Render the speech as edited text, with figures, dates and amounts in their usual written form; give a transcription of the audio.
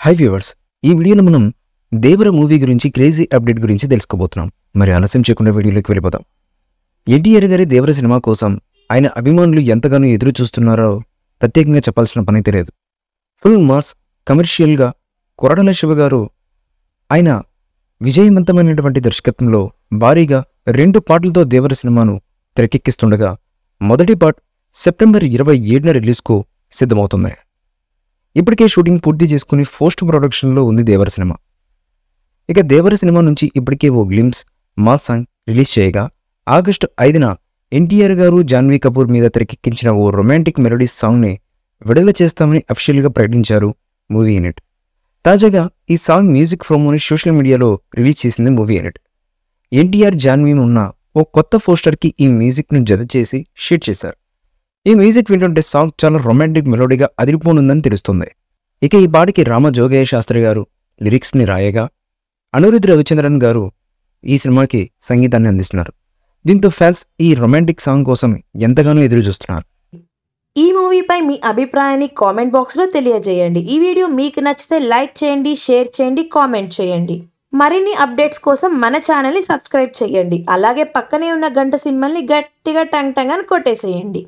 High viewers, ఈ వీడియోలో మనం దేవర మూవీ గురించి క్రేజీ అప్డేట్ గురించి తెలుసుకోబోతున్నాం. మరి ఆలస్యం చేయకుండా వీడియోలోకి వెళ్ళిపోదాం. ఎన్టీఆర్ గారి దేవర సినిమా కోసం ఆయన అభిమానులు ఎంతగానో ఎదురు చూస్తున్నారో ప్రత్యేకంగా చెప్పాల్సిన పని తెలియదు. ఫుల్ మాస్ కమర్షియల్గా కొరటాల శివ గారు ఆయన విజయవంతమైనటువంటి దర్శకత్వంలో భారీగా 2 పాటలతో దేవర సినిమాను తెరకెక్కిస్తుండగా మొదటి పార్ట్ సెప్టెంబర్ 27న రిలీజ్కు సిద్ధమవుతుంది. ఇప్పటికే షూటింగ్ పూర్తి చేసుకుని పోస్ట్ ప్రొడక్షన్లో ఉంది దేవర సినిమా. ఇక దేవర సినిమా నుంచి ఇప్పటికే ఓ గ్లిమ్స్ మాస్ సాంగ్ రిలీజ్ చేయగా ఆగస్టు 5న ఎన్టీఆర్ గారు జాన్వీ కపూర్ మీద తెరకెక్కించిన ఓ రొమాంటిక్ మెలోడీ సాంగ్ని విడుదల చేస్తామని అఫీషియల్గా ప్రకటించారు మూవీ యూనిట్. తాజాగా ఈ సాంగ్ మ్యూజిక్ ప్రోమోని సోషల్ మీడియాలో రిలీజ్ చేసింది మూవీ యూనిట్. ఎన్టీఆర్ జాన్వీ ఉన్న ఓ కొత్త పోస్టర్కి ఈ మ్యూజిక్ను జత చేసి షేర్ చేశారు. ఈ మ్యూజిక్ వింటుంటే సాంగ్ చాలా రొమాంటిక్ మెలోడీగా అదిరిపోనుందని తెలుస్తుంది. ఇక ఈ పాటకి రామ జోగయ్య శాస్త్రి గారు లిరిక్స్ని రాయగా అనిరుద్ధ్ రవిచంద్రన్ గారు ఈ సినిమాకి సంగీతాన్ని అందిస్తున్నారు. దీంతో ఫ్యాన్స్ ఈ రొమాంటిక్ సాంగ్ కోసం ఎంతగానో ఎదురు చూస్తున్నారు. ఈ మూవీపై మీ అభిప్రాయాన్ని కామెంట్ బాక్స్లో తెలియజేయండి. ఈ వీడియో మీకు నచ్చితే లైక్ చేయండి, షేర్ చేయండి, కామెంట్ చేయండి. మరిన్ని అప్డేట్స్ కోసం మన ఛానల్ని సబ్స్క్రైబ్ చేయండి. అలాగే పక్కనే ఉన్న గంట సింబల్ని గట్టిగా టంగ్ టంగ్ అని కొట్టేసేయండి.